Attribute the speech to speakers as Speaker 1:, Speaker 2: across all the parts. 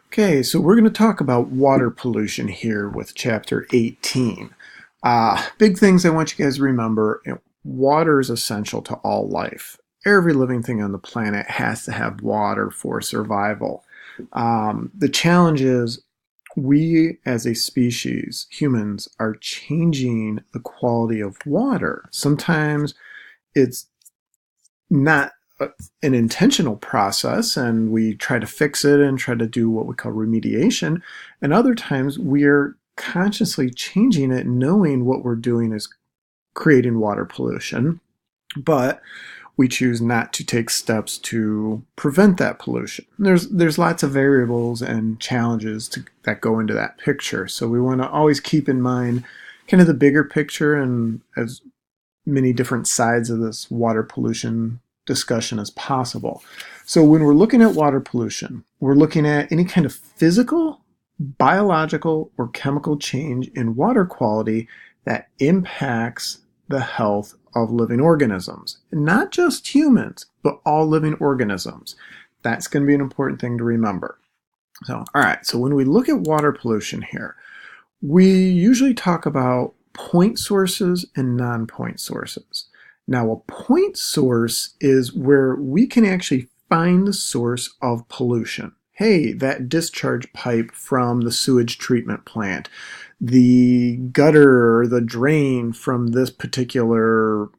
Speaker 1: Okay, so we're going to talk about water pollution here with chapter 18. Big things I want you guys to remember. Water is essential to all life. Every living thing on the planet has to have water for survival. The challenge is we as a species, humans, are changing the quality of water. Sometimes it's not an intentional process and we try to fix it and try to do what we call remediation. And other times we're consciously changing it, knowing what we're doing is creating water pollution, but we choose not to take steps to prevent that pollution. There's lots of variables and challenges that go into that picture. So we want to always keep in mind kind of the bigger picture and as many different sides of this water pollution discussion as possible. So when we're looking at water pollution, we're looking at any kind of physical, biological, or chemical change in water quality that impacts the health of living organisms. Not just humans, but all living organisms. That's going to be an important thing to remember. So, all right, so when we look at water pollution here, we usually talk about point sources and non-point sources. Now, a point source is where we can actually find the source of pollution. Hey, that discharge pipe from the sewage treatment plant, the gutter or the drain from this particular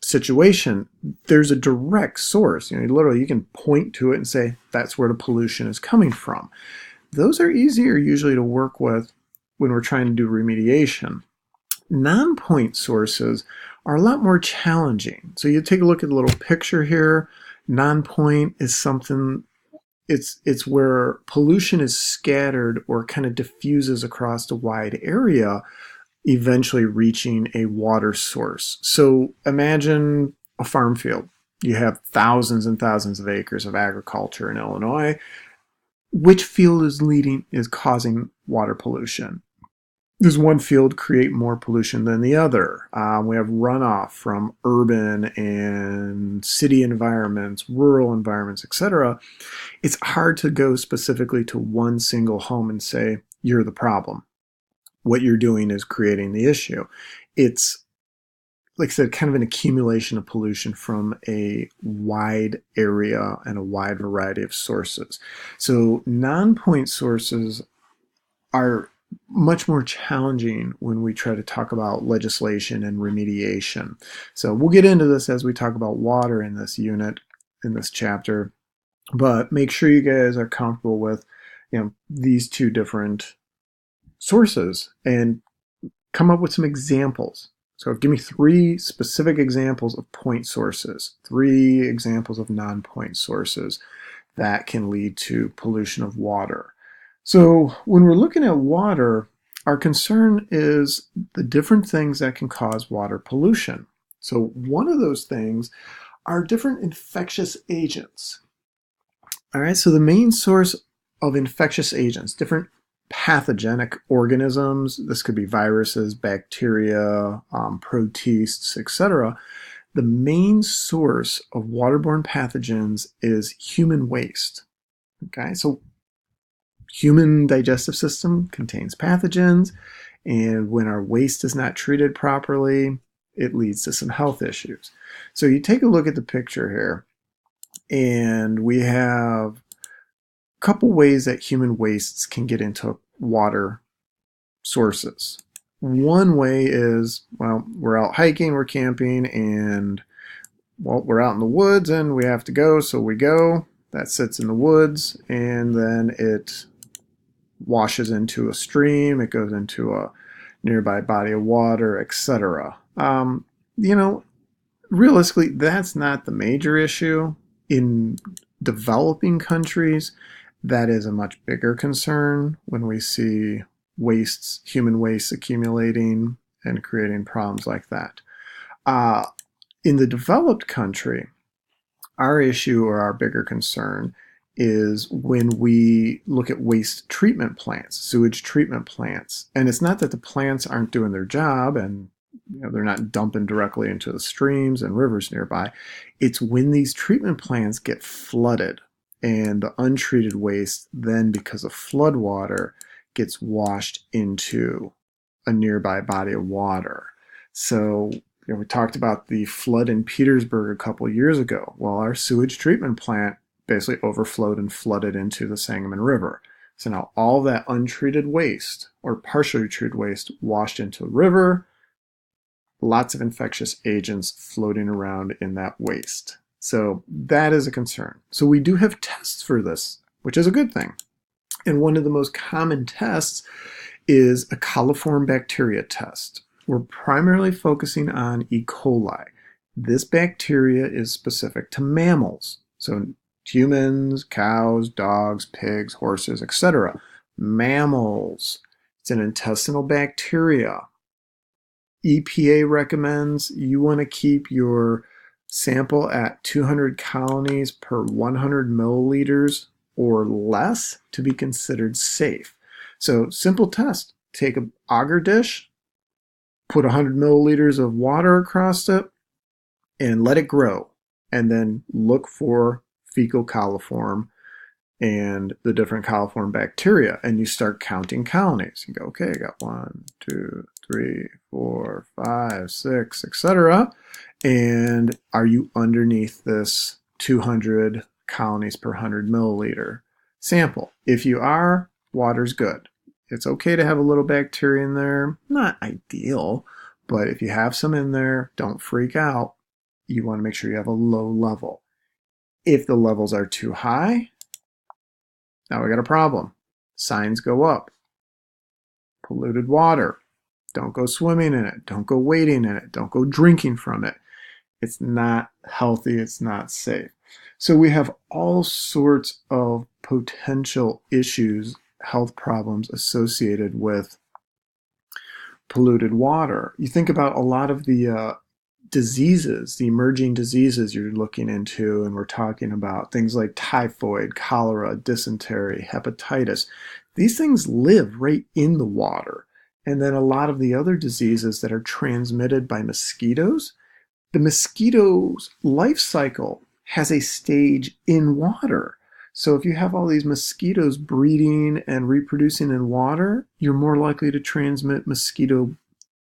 Speaker 1: situation, there's a direct source. Literally you can point to it and say that's where the pollution is coming from. Those are easier usually to work with when we're trying to do remediation. Non-point sources are a lot more challenging. So you take a look at the little picture here. Non-point is something, it's where pollution is scattered or kind of diffuses across a wide area, eventually reaching a water source. So imagine a farm field. You have thousands and thousands of acres of agriculture in Illinois. Which field is causing water pollution? Does one field create more pollution than the other? We have runoff from urban and city environments, rural environments, etc. It's hard to go specifically to one single home and say, you're the problem. What you're doing is creating the issue. It's, like I said, kind of an accumulation of pollution from a wide area and a wide variety of sources. So non-point sources are much more challenging when we try to talk about legislation and remediation. So we'll get into this as we talk about water in this unit, in this chapter, but make sure you guys are comfortable with, these two different sources and come up with some examples. So give me 3 specific examples of point sources, 3 examples of non-point sources that can lead to pollution of water. So when we're looking at water, our concern is the different things that can cause water pollution. So one of those things are different infectious agents. All right, so the main source of infectious agents, different pathogenic organisms, this could be viruses, bacteria, protists, etc. The main source of waterborne pathogens is human waste. Okay, so human digestive system contains pathogens, and when our waste is not treated properly, it leads to some health issues. So you take a look at the picture here, and we have a couple ways that human wastes can get into water sources. One way is, well, we're out hiking, we're camping, and we're out in the woods and we have to go, so we go. That sits in the woods, and then it washes into a stream, it goes into a nearby body of water, etc. Realistically, that's not the major issue. In developing countries, that is a much bigger concern when we see wastes, human waste accumulating and creating problems like that. In the developed country, our issue or our bigger concern is when we look at waste treatment plants, sewage treatment plants. And it's not that the plants aren't doing their job and they're not dumping directly into the streams and rivers nearby. It's when these treatment plants get flooded and the untreated waste then, because of flood water, gets washed into a nearby body of water. So we talked about the flood in Petersburg a couple years ago. Well, our sewage treatment plant basically overflowed and flooded into the Sangamon River. So now all that untreated waste or partially treated waste washed into the river, lots of infectious agents floating around in that waste. So that is a concern. So we do have tests for this, which is a good thing. And one of the most common tests is a coliform bacteria test. We're primarily focusing on E. coli. This bacteria is specific to mammals. So humans, cows, dogs, pigs, horses, etc. Mammals. It's an intestinal bacteria. EPA recommends you want to keep your sample at 200 colonies per 100 milliliters or less to be considered safe. So simple test. Take an agar dish, put 100 milliliters of water across it, and let it grow. And then look for fecal coliform and the different coliform bacteria. And you start counting colonies. You go, okay, I got 1, 2, 3, 4, 5, 6, etc. And are you underneath this 200 colonies per 100 milliliter sample? If you are, water's good. It's okay to have a little bacteria in there. Not ideal, but if you have some in there, don't freak out. You want to make sure you have a low level. If the levels are too high, now we got a problem. Signs go up. Polluted water. Don't go swimming in it. Don't go wading in it. Don't go drinking from it. It's not healthy. It's not safe. So we have all sorts of potential issues, health problems associated with polluted water. You think about a lot of the diseases, the emerging diseases you're looking into, and we're talking about things like typhoid, cholera, dysentery, hepatitis. These things live right in the water. And then a lot of the other diseases that are transmitted by mosquitoes, the mosquito's life cycle has a stage in water. So if you have all these mosquitoes breeding and reproducing in water, you're more likely to transmit mosquito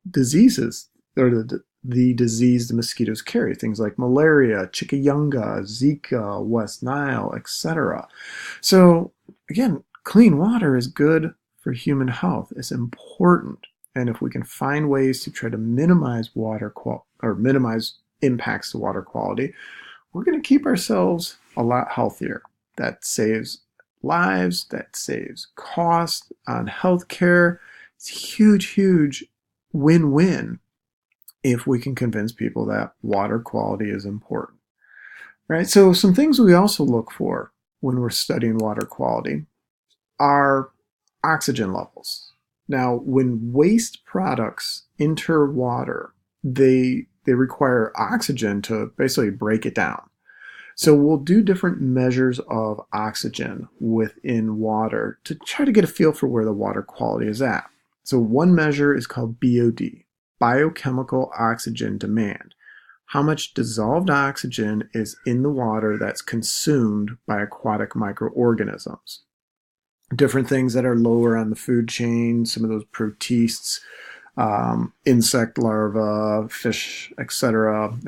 Speaker 1: diseases, or the disease the mosquitoes carry, things like malaria, chikungunya, Zika, West Nile, etc. So again, clean water is good for human health. It's important. And if we can find ways to try to minimize minimize impacts to water quality, we're going to keep ourselves a lot healthier. That saves lives, that saves costs on healthcare. It's a huge, huge win-win if we can convince people that water quality is important. Right? So some things we also look for when we're studying water quality are oxygen levels. Now, when waste products enter water, they require oxygen to basically break it down. So we'll do different measures of oxygen within water to try to get a feel for where the water quality is at. So one measure is called BOD, biochemical oxygen demand. How much dissolved oxygen is in the water that's consumed by aquatic microorganisms. Different things that are lower on the food chain, some of those protists, insect larvae, fish, etc.,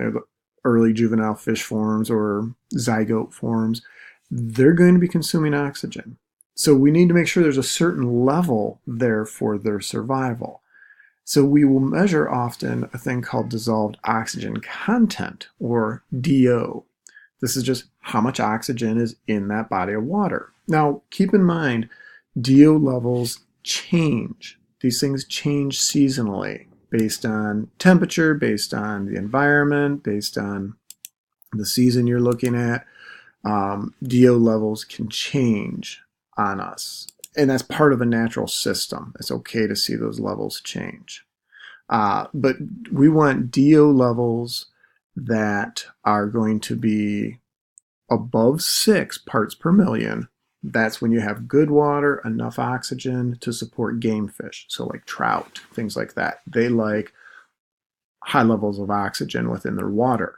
Speaker 1: early juvenile fish forms or zygote forms, they're going to be consuming oxygen. So we need to make sure there's a certain level there for their survival. So we will measure often a thing called dissolved oxygen content, or DO. This is just how much oxygen is in that body of water. Now, keep in mind, DO levels change. These things change seasonally based on temperature, based on the environment, based on the season you're looking at. DO levels can change on us. And that's part of a natural system. It's okay to see those levels change. But we want DO levels that are going to be above 6 parts per million. That's when you have good water, enough oxygen to support game fish. So like trout, things like that. They like high levels of oxygen within their water.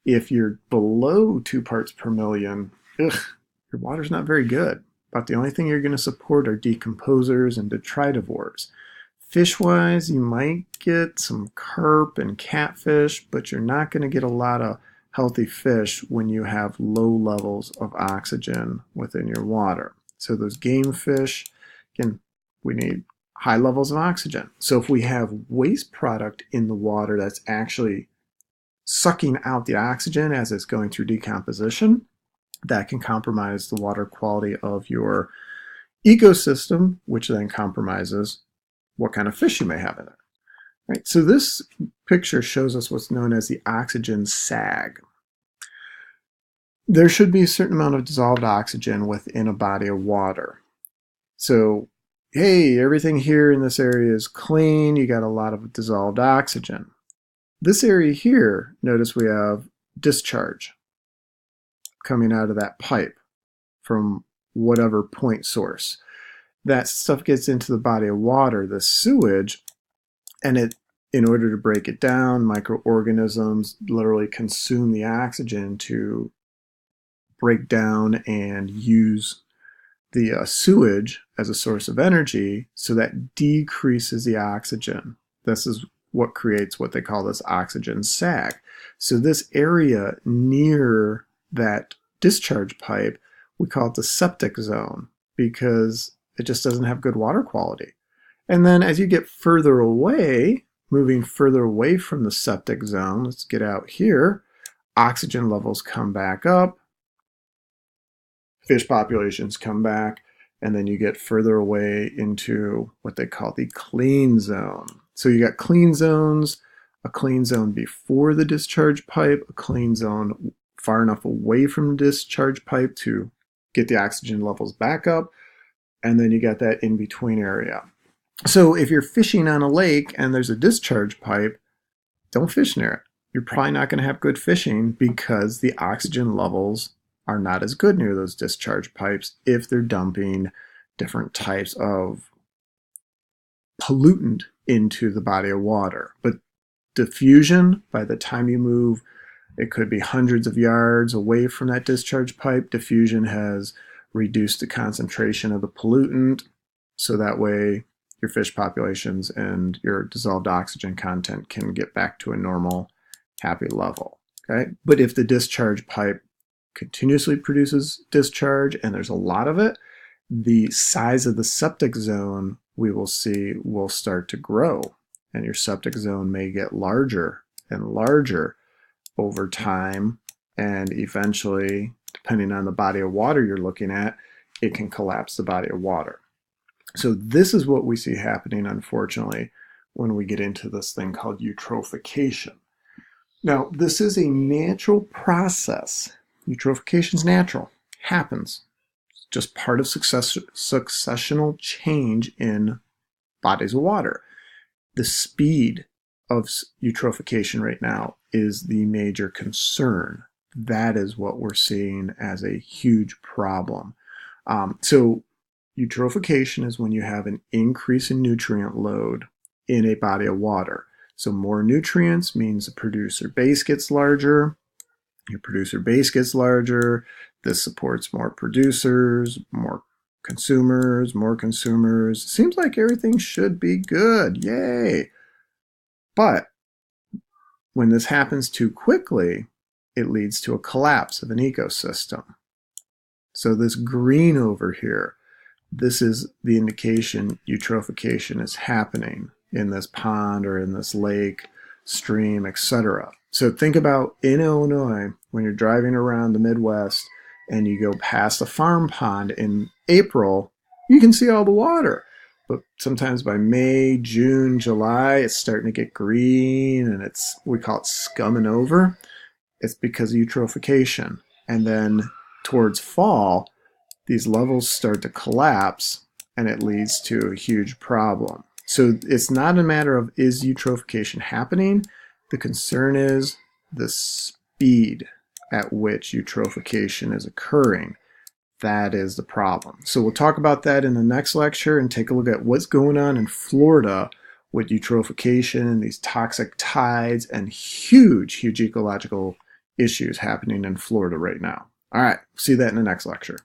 Speaker 1: If you're below 2 parts per million, your water's not very good. But the only thing you're going to support are decomposers and detritivores. Fish-wise, you might get some carp and catfish, but you're not going to get a lot of healthy fish when you have low levels of oxygen within your water. So those game fish, again, we need high levels of oxygen. So if we have waste product in the water that's actually sucking out the oxygen as it's going through decomposition, that can compromise the water quality of your ecosystem, which then compromises what kind of fish you may have in it. Right? So this picture shows us what's known as the oxygen sag. There should be a certain amount of dissolved oxygen within a body of water. So, hey, everything here in this area is clean. You got a lot of dissolved oxygen. This area here, notice we have discharge coming out of that pipe from whatever point source. That stuff gets into the body of water, the sewage, and in order to break it down, microorganisms literally consume the oxygen to break down and use the sewage as a source of energy, so that decreases the oxygen. This is what creates what they call this oxygen sag. So this area near that discharge pipe, we call it the septic zone because it just doesn't have good water quality. And then as you get further away, moving further away from the septic zone, let's get out here, oxygen levels come back up, fish populations come back, and then you get further away into what they call the clean zone. So you got clean zones, a clean zone before the discharge pipe, a clean zone far enough away from the discharge pipe to get the oxygen levels back up, and then you got that in-between area. So if you're fishing on a lake and there's a discharge pipe, don't fish near it. You're probably not going to have good fishing because the oxygen levels are not as good near those discharge pipes if they're dumping different types of pollutant into the body of water. But diffusion, by the time you move, it could be hundreds of yards away from that discharge pipe, diffusion has reduced the concentration of the pollutant, so that way your fish populations and your dissolved oxygen content can get back to a normal, happy level. Okay? But if the discharge pipe continuously produces discharge and there's a lot of it, the size of the septic zone we will see will start to grow, and your septic zone may get larger and larger over time, and eventually, depending on the body of water you're looking at, it can collapse the body of water. So this is what we see happening, unfortunately, when we get into this thing called eutrophication. Now, this is a natural process. Eutrophication is natural, happens. It's just part of successional change in bodies of water. The speed of eutrophication right now is the major concern. That is what we're seeing as a huge problem. So eutrophication is when you have an increase in nutrient load in a body of water. So more nutrients means the producer base gets larger. Your producer base gets larger. This supports more producers, more consumers, more consumers. Seems like everything should be good. Yay! But when this happens too quickly, it leads to a collapse of an ecosystem. So this green over here, this is the indication eutrophication is happening in this pond or in this lake, stream, etc. So think about in Illinois, when you're driving around the Midwest and you go past a farm pond in April, you can see all the water. But sometimes by May, June, July, it's starting to get green and we call it scumming over. It's because of eutrophication. And then towards fall, these levels start to collapse and it leads to a huge problem. So it's not a matter of is eutrophication happening? The concern is the speed at which eutrophication is occurring. That is the problem. So we'll talk about that in the next lecture and take a look at what's going on in Florida with eutrophication and these toxic tides and huge ecological issues happening in Florida right now. All right, see that in the next lecture.